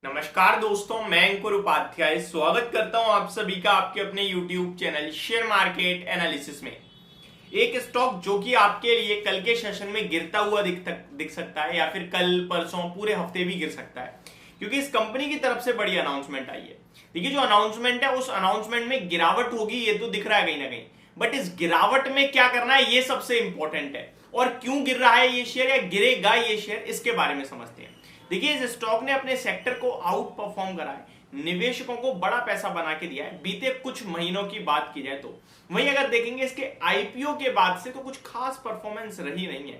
नमस्कार दोस्तों, मैं अंकुर उपाध्याय स्वागत करता हूं आप सभी का आपके अपने YouTube channel share market analysis में। एक स्टॉक जो कि आपके लिए कल के सेशन में गिरता हुआ दिख सकता है या फिर कल परसों पूरे हफ्ते भी गिर सकता है, क्योंकि इस कंपनी की तरफ से बड़ी अनाउंसमेंट आई है। देखिए, जो अनाउंसमेंट है उस अनाउंसमेंट में गिरावट होगी ये तो दिख रहा है कहीं ना कहीं, बट इस गिरावट में क्या करना है ये सबसे इंपॉर्टेंट है। और क्यों गिर रहा है ये शेयर या गिरेगा ये शेयर, इसके बारे में समझते हैं। देखिए, इस स्टॉक ने अपने सेक्टर को आउट परफॉर्म करा है, निवेशकों को बड़ा पैसा बना के दिया है बीते कुछ महीनों की बात की जाए तो। वहीं अगर देखेंगे इसके आईपीओ के बाद से तो कुछ खास परफॉर्मेंस रही नहीं है।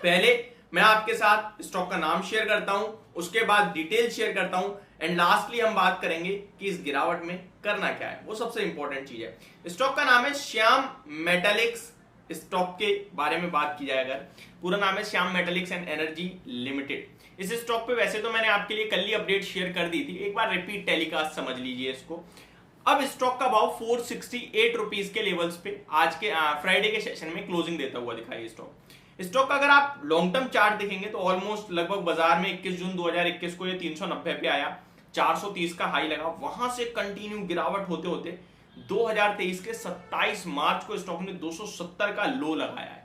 पहले मैं आपके साथ स्टॉक का नाम शेयर करता हूं, उसके बाद डिटेल शेयर करता हूं एंड लास्टली हम बात करेंगे कि इस गिरावट में करना क्या है, वो सबसे इंपॉर्टेंट चीज है। स्टॉक का नाम है श्याम मेटालिक्स। स्टॉक के बारे में बात की जाए अगर, पूरा नाम है Shyam Metalics and Energy Limited. इस स्टॉक पे वैसे तो मैंने आपके लिए कल ही अपडेट शेयर कर दी थी, एक बार रिपीट टेलीकास्ट समझ लीजिए इसको। अब स्टॉक का भाव 468 रुपीज के लेवल्स पे आज के फ्राइडे के सेशन में क्लोजिंग देता हुआ दिखा है स्टॉक का। अगर आप लॉन्ग टर्म चार्ट देखेंगे तो ऑलमोस्ट लगभग बाजार में 21 जून 2021 को ये 390 पे आया, 430 का हाई लगा, वहां से कंटिन्यू गिरावट होते होते 2023 के 27 मार्च को स्टॉक ने 270 का लो लगाया है।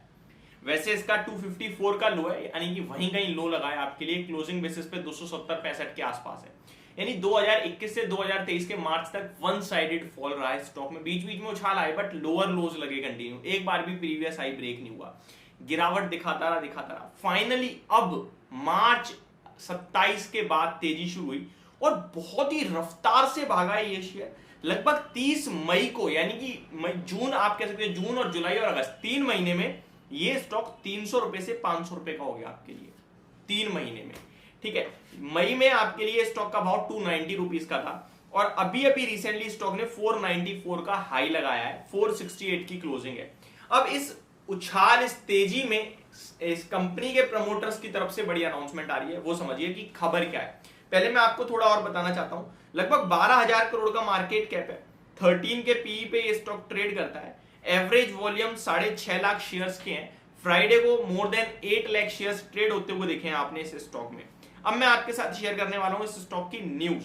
वैसे इसका 254 का लो है, यानी कि वहीं कहीं लो लगाया आपके लिए, क्लोजिंग बेसिस पे 270-65 के आसपास है। यानी 2021 से 2023 के मार्च तक वन साइडेड फॉल रहा है स्टॉक में। बीच बीच में उछाल आए बट लोअर लोज लगे कंटिन्यू, एक बार भी प्रीवियस हाई ब्रेक नहीं हुआ, गिरावट दिखाता रहा। फाइनली अब मार्च 27 के बाद तेजी शुरू हुई और बहुत ही रफ्तार से भागा है ये शेयर। लगभग 30 मई को, यानी कि जून आप कह सकते हैं, जून और जुलाई और अगस्त 3 महीने में ये स्टॉक 300 रुपए से 500 रुपए का हो गया आपके लिए 3 महीने में। ठीक है, मई में आपके लिए स्टॉक का भाव 290 रुपीज का था और अभी रिसेंटली स्टॉक ने 494 का हाई लगाया है, 468 की क्लोजिंग है। अब इस उछाल, इस तेजी में इस कंपनी के प्रमोटर्स की तरफ से बड़ी अनाउंसमेंट आ रही है, वो समझिए कि खबर क्या है। पहले मैं आपको थोड़ा और बताना चाहता हूं। लगभग 12,000 करोड़ का मार्केट कैप है, 13 के पीई पे ये स्टॉक ट्रेड करता है। एवरेज वॉल्यूम 6.5 लाख शेयर्स के हैं। फ्राइडे को more than 8 lakh shares trade होते हुए देखे हैं आपने इस स्टॉक में। अब मैं आपके साथ शेयर करने वाला हूं इस स्टॉक की न्यूज।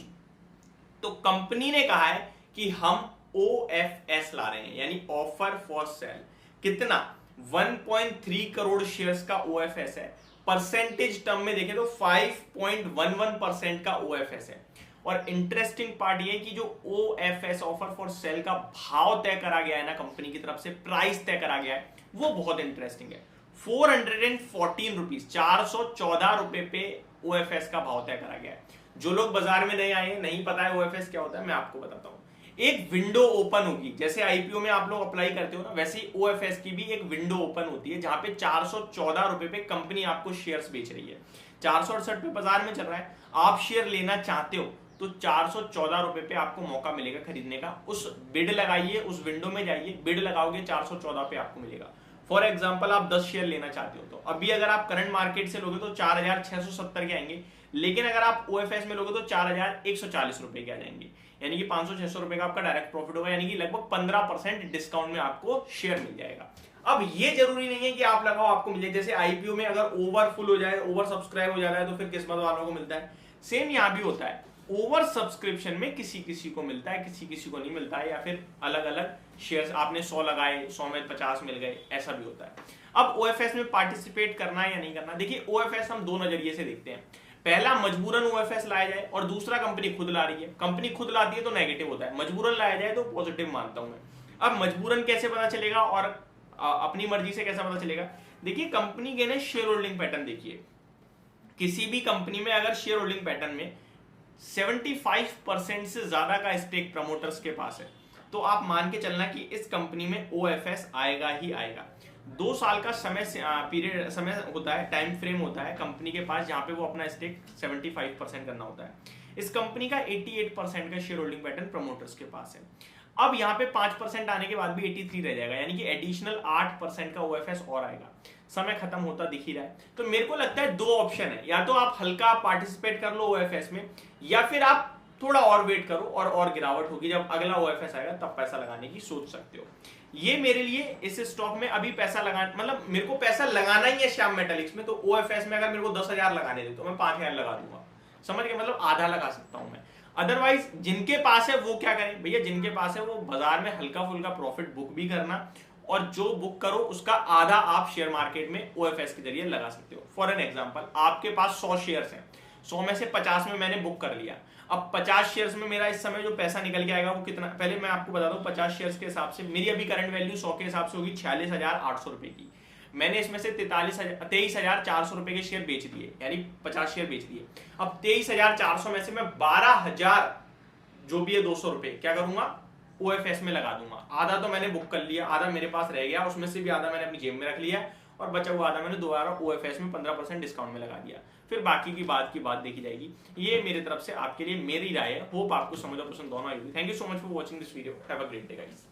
तो कंपनी ने कहा है कि हम OFS ला रहे हैं, यानी ऑफर फॉर सेल। कितना? 1.3 करोड़ शेयर्स का OFS है। परसेंटेज टर्म में देखें तो 5.11% का OFS है। और इंटरेस्टिंग पार्ट ये कि जो OFS, ऑफर फॉर सेल का भाव तय करा गया है ना कंपनी की तरफ से, प्राइस तय करा गया है, वो बहुत इंटरेस्टिंग है। 414 रुपीज, 414 रुपए पे OFS का भाव तय करा गया है। जो लोग बाजार में नए आए हैं, नहीं पता है OFS क्या होता है, मैं आपको बताता हूं। एक विंडो ओपन होगी, जैसे आईपीओ में आप लोग अप्लाई करते हो ना, वैसे ही OFS की भी एक विंडो ओपन होती है जहां पे 414 रुपए पे कंपनी आपको शेयर्स बेच रही है। 468 पे बाजार में चल रहा है, आप शेयर लेना चाहते हो तो 414 रुपए पे आपको मौका मिलेगा खरीदने का। उस बिड लगाइए, उस विंडो में जाइए, बिड लगाओगे 414 पे आपको मिलेगा। फॉर एग्जांपल आप 10 शेयर लेना चाहते हो तो अभी अगर आप करंट मार्केट से लोगे तो 4,670 के आएंगे, लेकिन अगर आप OFS में लोगे तो 4,140 रुपए के आ जाएंगे, यानी कि 500-600 रुपए का आपका डायरेक्ट प्रॉफिट होगा, यानी कि लगभग 15% डिस्काउंट में आपको शेयर मिल जाएगा। अब ये जरूरी नहीं है कि आप लगाओ आपको मिले, जैसे आईपीओ में अगर ओवरफुल हो जाए, ओवर सब्सक्राइब हो जाता है तो फिर किस्मत वालों को मिलता है। सेम यहां भी होता है, ओवर सब्सक्रिप्शन में किसी किसी को मिलता है, किसी किसी को नहीं मिलता है, या फिर अलग अलग शेयर्स आपने 100 लगाए, 100 में 50 मिल गए, ऐसा भी होता है। अब OFS में पार्टिसिपेट करना है या नहीं करना, देखिए OFS हम दो नजरिए से देखते हैं। पहला, मजबूरन OFS लाया जाए, और दूसरा कंपनी खुद ला रही है। कंपनी खुद लाती है तो नेगेटिव होता है, मजबूरन लाया जाए तो पॉजिटिव मानता हूं मैं। अब मजबूरन कैसे पता चलेगा और अपनी मर्जी से कैसा पता चलेगा? देखिए, कंपनी के ना शेयर होल्डिंग पैटर्न देखिए। किसी भी कंपनी में अगर शेयर होल्डिंग पैटर्न में 75% से ज्यादा का स्टेक प्रमोटर्स के पास है तो आप मान के चलना कि इस कंपनी में OFS आएगा ही आएगा। 2 साल का समय होता है, टाइम फ्रेम होता है कंपनी के पास, जहां पे वो अपना स्टेक 75% करना होता है। इस कंपनी का 88% का शेयर होल्डिंग पैटर्न प्रमोटर्स के पास है। अब यहाँ पे 5% आने के बाद भी 83 रह जाएगा, यानी कि एडिशनल 8% का OFS और आएगा। समय खत्म होता दिख ही रहा है। तो मेरे को लगता है 2 ऑप्शन है, या तो आप हल्का पार्टिसिपेट कर लो OFS में, या फिर आप थोड़ा और वेट करो और गिरावट होगी, जब अगला OFS आएगा तब पैसा लगाने की सोच सकते हो। ये मेरे लिए इस स्टॉक में अभी पैसा लगा, मतलब मेरे को पैसा लगाना ही है श्याम मेटालिक्स में, तो OFS में अगर मेरे को 10,000 लगाने दे तो मैं 5,000 लगा दूंगा। समझ गए, मतलब आधा लगा सकता हूं मैं। अदरवाइज जिनके पास है वो क्या करें भैया, जिनके पास है वो बाजार में हल्का फुल्का प्रॉफिट बुक भी करना, और जो बुक करो उसका आधा आप शेयर मार्केट में ओएफएस के जरिए लगा सकते हो। फॉर एन एग्जांपल, आपके पास 100 शेयर्स हैं, 100 में से 50 में मैंने बुक कर लिया। अब 50 शेयर्स में मेरा इस समय जो पैसा निकल के आएगा वो कितना, पहले मैं आपको बता दूं 50 शेयर्स के हिसाब से मेरी अभी करंट वैल्यू 100 के हिसाब से होगी 46,800 रुपए की। मैंने इसमें से 23,400 रुपए के शेयर बेच दिए, यानी 50 शेयर बेच दिए। अब 23,400 में से मैं 12,000 जो भी है 200 रुपए क्या करूंगा, ओएफएस में लगा दूंगा। आधा तो मैंने बुक कर लिया, आधा मेरे पास रह गया, उसमें से भी आधा मैंने अपनी जेब में रख लिया, और बचा हुआ आधा मैंने दोबारा ओएफएस में 15% डिस्काउंट में लगा दिया। फिर बाकी की बात देखी जाएगी। ये मेरी तरफ से आपके लिए मेरी राय है। होप आपको समझ और पसंद दोनों आई होगी। Thank you so much for watching this video. Have a great day guys.